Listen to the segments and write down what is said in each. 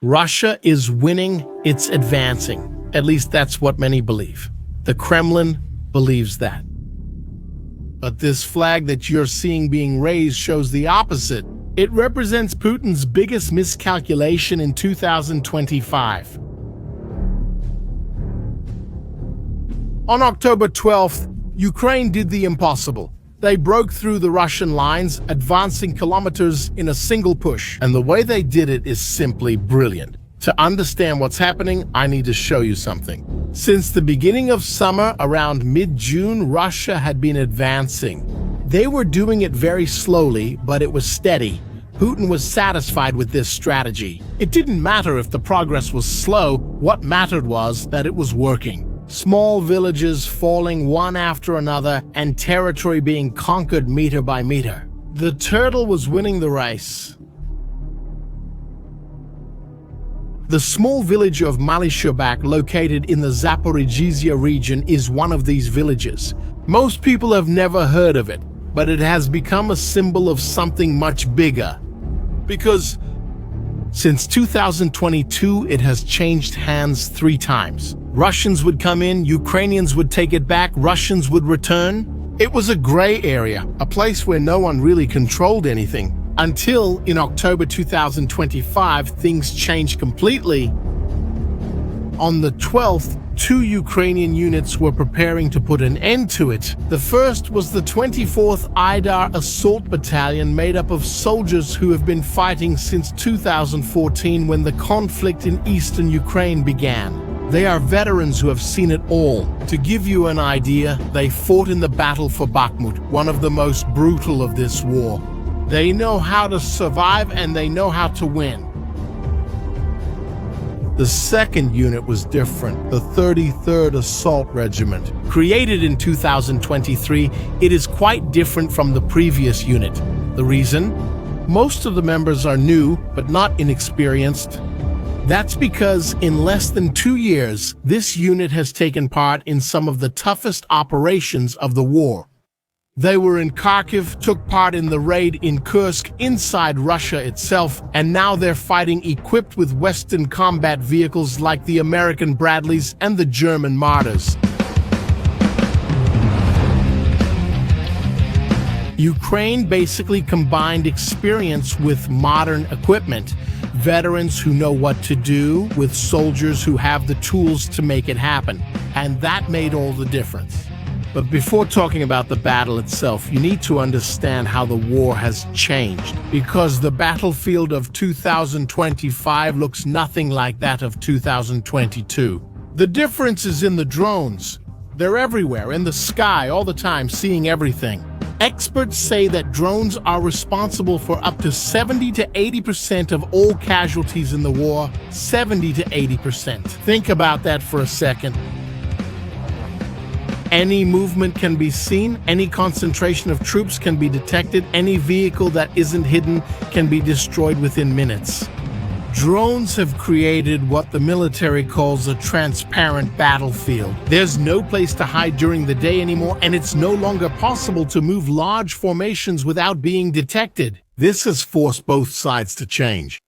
Russia is winning, it's advancing. At least that's what many believe. The Kremlin believes that. But this flag that you're seeing being raised shows the opposite. It represents Putin's biggest miscalculation in 2025. On October 12th, Ukraine did the impossible. They broke through the Russian lines, advancing kilometers in a single push. And the way they did it is simply brilliant. To understand what's happening, I need to show you something. Since the beginning of summer, around mid-June, Russia had been advancing. They were doing it very slowly, but it was steady. Putin was satisfied with this strategy. It didn't matter if the progress was slow, what mattered was that it was working. Small villages falling one after another and territory being conquered meter by meter. The turtle was winning the race. The small village of Mali-Sherbak, located in the Zaporizhia region, is one of these villages. Most people have never heard of it, but it has become a symbol of something much bigger. Because since 2022, it has changed hands 3 times. Russians would come in, Ukrainians would take it back, Russians would return. It was a gray area, a place where no one really controlled anything. Until, in October 2025, things changed completely. On the 12th, 2 Ukrainian units were preparing to put an end to it. The first was the 24th Idar Assault Battalion, made up of soldiers who have been fighting since 2014, when the conflict in eastern Ukraine began. They are veterans who have seen it all. To give you an idea, they fought in the battle for Bakhmut, one of the most brutal of this war. They know how to survive and they know how to win. The second unit was different, the 33rd Assault Regiment. Created in 2023, it is quite different from the previous unit. The reason? Most of the members are new, but not inexperienced. That's because in less than 2 years, this unit has taken part in some of the toughest operations of the war. They were in Kharkiv, took part in the raid in Kursk inside Russia itself, and now they're fighting equipped with Western combat vehicles like the American Bradleys and the German Martyrs. Ukraine basically combined experience with modern equipment. Veterans who know what to do with soldiers who have the tools to make it happen. And that made all the difference. But before talking about the battle itself, you need to understand how the war has changed. Because the battlefield of 2025 looks nothing like that of 2022. The difference is in the drones. They're everywhere, in the sky, all the time, seeing everything. Experts say that drones are responsible for up to 70 to 80% of all casualties in the war. 70 to 80%. Think about that for a second. Any movement can be seen, any concentration of troops can be detected, any vehicle that isn't hidden can be destroyed within minutes. Drones have created what the military calls a transparent battlefield. There's no place to hide during the day anymore, and it's no longer possible to move large formations without being detected. This has forced both sides to change.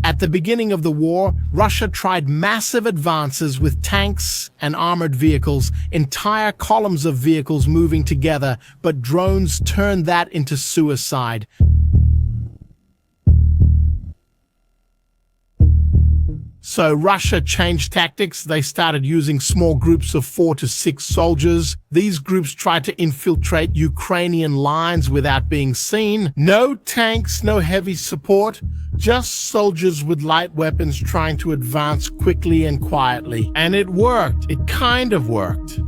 At the beginning of the war, Russia tried massive advances with tanks and armored vehicles, entire columns of vehicles moving together, but drones turned that into suicide. So Russia changed tactics. They started using small groups of 4 to 6 soldiers. These groups tried to infiltrate Ukrainian lines without being seen. No tanks, no heavy support, just soldiers with light weapons trying to advance quickly and quietly. And it worked. It kind of worked.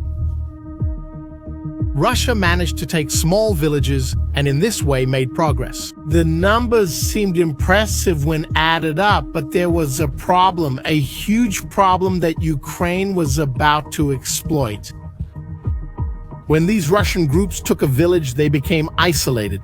Russia managed to take small villages and in this way made progress. The numbers seemed impressive when added up, but there was a problem, a huge problem that Ukraine was about to exploit. When these Russian groups took a village, they became isolated.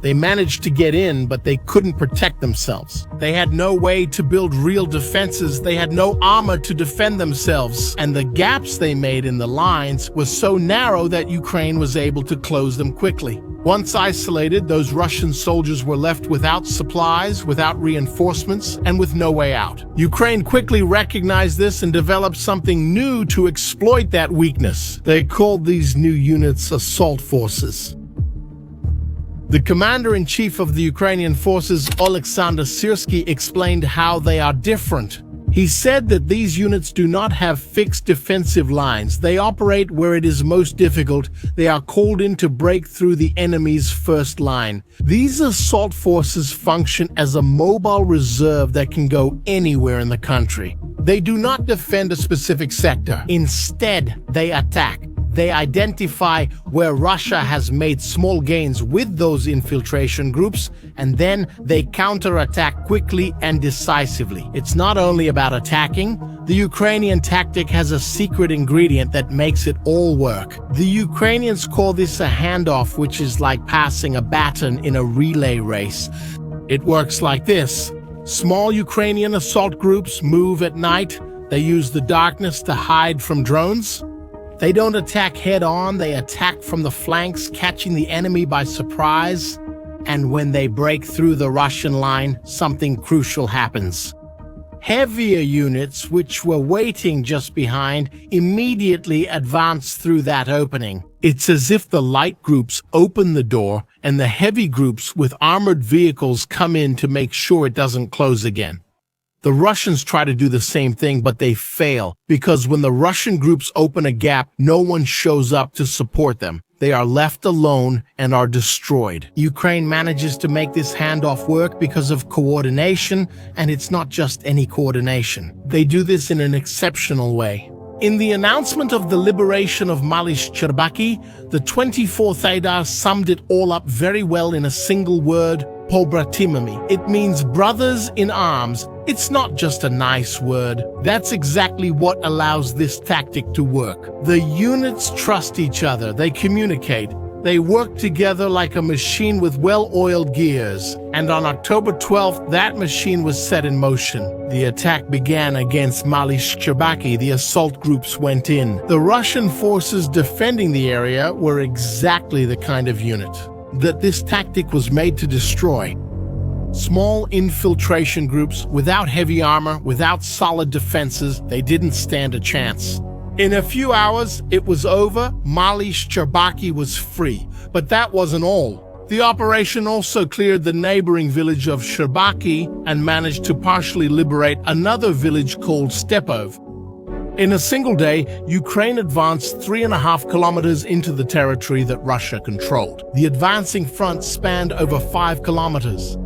They managed to get in, but they couldn't protect themselves. They had no way to build real defenses. They had no armor to defend themselves. And the gaps they made in the lines were so narrow that Ukraine was able to close them quickly. Once isolated, those Russian soldiers were left without supplies, without reinforcements, and with no way out. Ukraine quickly recognized this and developed something new to exploit that weakness. They called these new units assault forces. The commander-in-chief of the Ukrainian forces, Oleksandr Syrsky, explained how they are different. He said that these units do not have fixed defensive lines. They operate where it is most difficult. They are called in to break through the enemy's first line. These assault forces function as a mobile reserve that can go anywhere in the country. They do not defend a specific sector. Instead, they attack. They identify where Russia has made small gains with those infiltration groups, and then they counterattack quickly and decisively. It's not only about attacking. The Ukrainian tactic has a secret ingredient that makes it all work. The Ukrainians call this a handoff, which is like passing a baton in a relay race. It works like this. Small Ukrainian assault groups move at night. They use the darkness to hide from drones. They don't attack head-on, they attack from the flanks, catching the enemy by surprise. And when they break through the Russian line, something crucial happens. Heavier units, which were waiting just behind, immediately advance through that opening. It's as if the light groups open the door and the heavy groups with armored vehicles come in to make sure it doesn't close again. The Russians try to do the same thing, but they fail, because when the Russian groups open a gap, no one shows up to support them. They are left alone and are destroyed. Ukraine manages to make this handoff work because of coordination, and it's not just any coordination. They do this in an exceptional way. In the announcement of the liberation of Mali-Sherbak, the 24th Haidar summed it all up very well in a single word: Pobratimami. It means brothers in arms. It's not just a nice word. That's exactly what allows this tactic to work. The units trust each other. They communicate. They work together like a machine with well-oiled gears. And on October 12th, that machine was set in motion. The attack began against Mali-Sherbak. The assault groups went in. The Russian forces defending the area were exactly the kind of unit that this tactic was made to destroy. Small infiltration groups without heavy armor, without solid defenses, they didn't stand a chance. In a few hours, it was over. Mali-Sherbak was free. But that wasn't all. The operation also cleared the neighboring village of Sherbak and managed to partially liberate another village called Stepov. In a single day, Ukraine advanced 3.5 kilometers into the territory that Russia controlled. The advancing front spanned over 5 kilometers.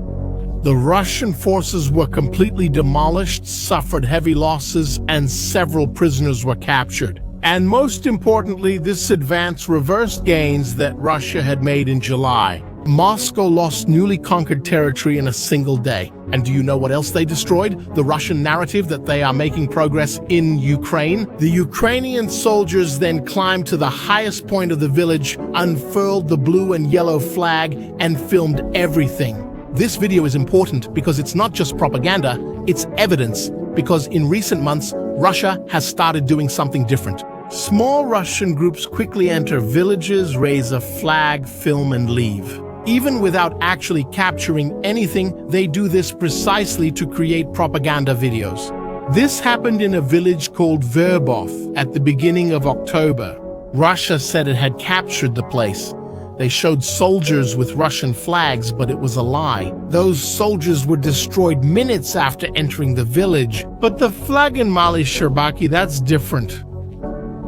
The Russian forces were completely demolished, suffered heavy losses, and several prisoners were captured. And most importantly, this advance reversed gains that Russia had made in July. Moscow lost newly conquered territory in a single day. And do you know what else they destroyed? The Russian narrative that they are making progress in Ukraine. The Ukrainian soldiers then climbed to the highest point of the village, unfurled the blue and yellow flag, and filmed everything. This video is important because it's not just propaganda, it's evidence, because in recent months, Russia has started doing something different. Small Russian groups quickly enter villages, raise a flag, film, and leave. Even without actually capturing anything, they do this precisely to create propaganda videos. This happened in a village called Verbov at the beginning of October. Russia said it had captured the place. They showed soldiers with Russian flags, but it was a lie. Those soldiers were destroyed minutes after entering the village. But the flag in Mali-Sherbak, that's different.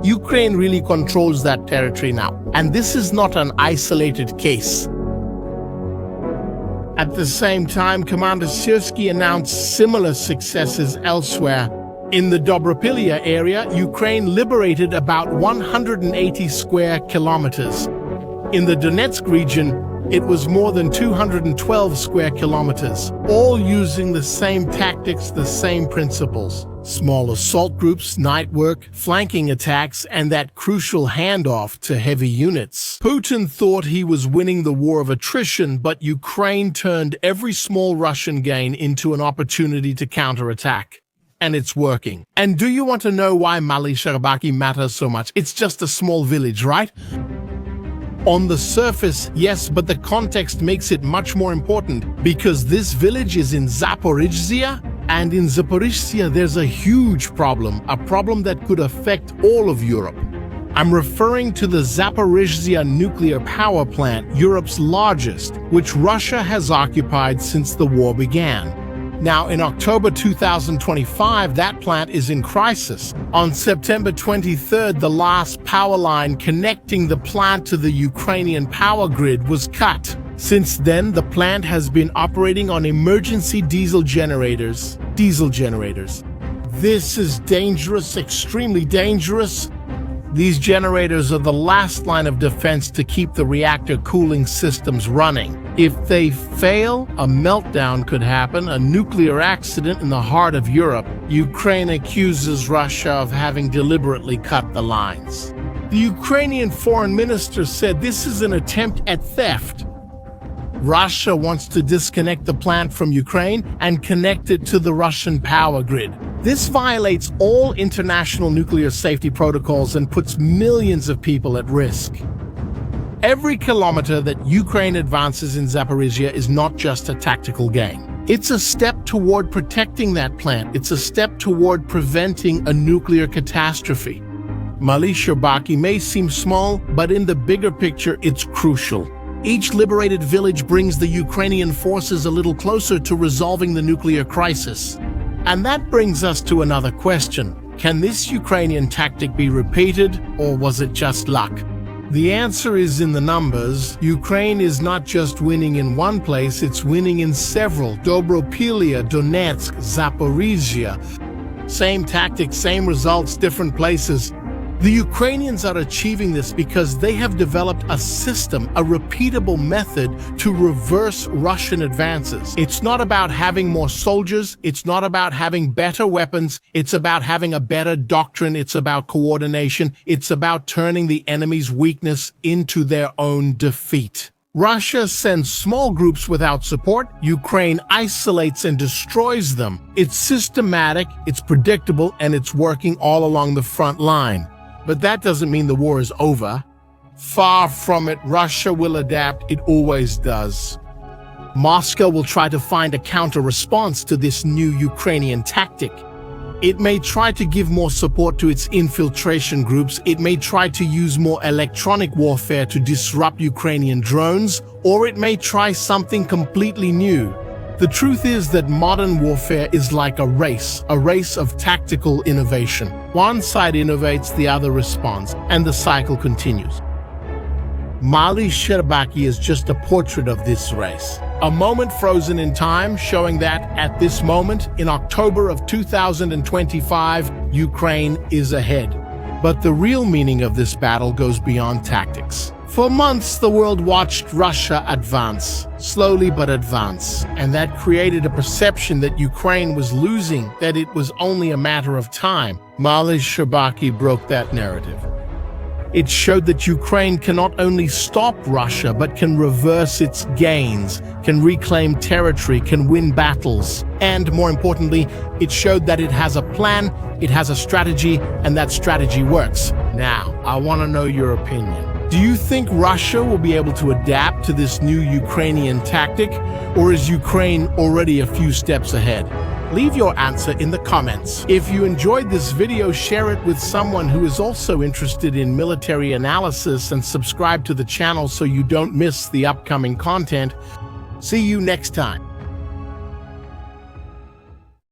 Ukraine really controls that territory now. And this is not an isolated case. At the same time, Commander Syrsky announced similar successes elsewhere. In the Zaporizhia area, Ukraine liberated about 180 square kilometers. In the Donetsk region, it was more than 212 square kilometers, all using the same tactics, the same principles. Small assault groups, night work, flanking attacks, and that crucial handoff to heavy units. Putin thought he was winning the war of attrition, but Ukraine turned every small Russian gain into an opportunity to counterattack. And it's working. And do you want to know why Mali-Sherbak matters so much? It's just a small village, right? On the surface, yes, but the context makes it much more important, because this village is in Zaporizhia, and in Zaporizhia there's a huge problem, a problem that could affect all of Europe. I'm referring to the Zaporizhia nuclear power plant, Europe's largest, which Russia has occupied since the war began. Now, in October 2025, that plant is in crisis. On September 23rd, the last power line connecting the plant to the Ukrainian power grid was cut. Since then, the plant has been operating on emergency diesel generators. This is dangerous, extremely dangerous. These generators are the last line of defense to keep the reactor cooling systems running. If they fail, a meltdown could happen, a nuclear accident in the heart of Europe. Ukraine accuses Russia of having deliberately cut the lines. The Ukrainian foreign minister said this is an attempt at theft. Russia wants to disconnect the plant from Ukraine and connect it to the Russian power grid. This violates all international nuclear safety protocols and puts millions of people at risk. Every kilometer that Ukraine advances in Zaporizhia is not just a tactical gain. It's a step toward protecting that plant. It's a step toward preventing a nuclear catastrophe. Mali-Sherbak may seem small, but in the bigger picture, it's crucial. Each liberated village brings the Ukrainian forces a little closer to resolving the nuclear crisis. And that brings us to another question. Can this Ukrainian tactic be repeated, or was it just luck? The answer is in the numbers. Ukraine is not just winning in one place, it's winning in several. Dobropilya, Donetsk, Zaporizhia. Same tactics, same results, different places. The Ukrainians are achieving this because they have developed a system, a repeatable method to reverse Russian advances. It's not about having more soldiers, it's not about having better weapons, it's about having a better doctrine, it's about coordination, it's about turning the enemy's weakness into their own defeat. Russia sends small groups without support, Ukraine isolates and destroys them. It's systematic, it's predictable, and it's working all along the front line. But that doesn't mean the war is over. Far from it, Russia will adapt, it always does. Moscow will try to find a counter-response to this new Ukrainian tactic. It may try to give more support to its infiltration groups, it may try to use more electronic warfare to disrupt Ukrainian drones, or it may try something completely new. The truth is that modern warfare is like a race of tactical innovation. One side innovates, the other responds, and the cycle continues. Mali-Sherbak is just a portrait of this race. A moment frozen in time, showing that at this moment, in October of 2025, Ukraine is ahead. But the real meaning of this battle goes beyond tactics. For months, the world watched Russia advance, slowly but advance, and that created a perception that Ukraine was losing, that it was only a matter of time. Mali-Sherbak broke that narrative. It showed that Ukraine can not only stop Russia, but can reverse its gains, can reclaim territory, can win battles. And more importantly, it showed that it has a plan, it has a strategy, and that strategy works. Now, I want to know your opinion. Do you think Russia will be able to adapt to this new Ukrainian tactic, or is Ukraine already a few steps ahead? Leave your answer in the comments. If you enjoyed this video, share it with someone who is also interested in military analysis, and subscribe to the channel so you don't miss the upcoming content. See you next time.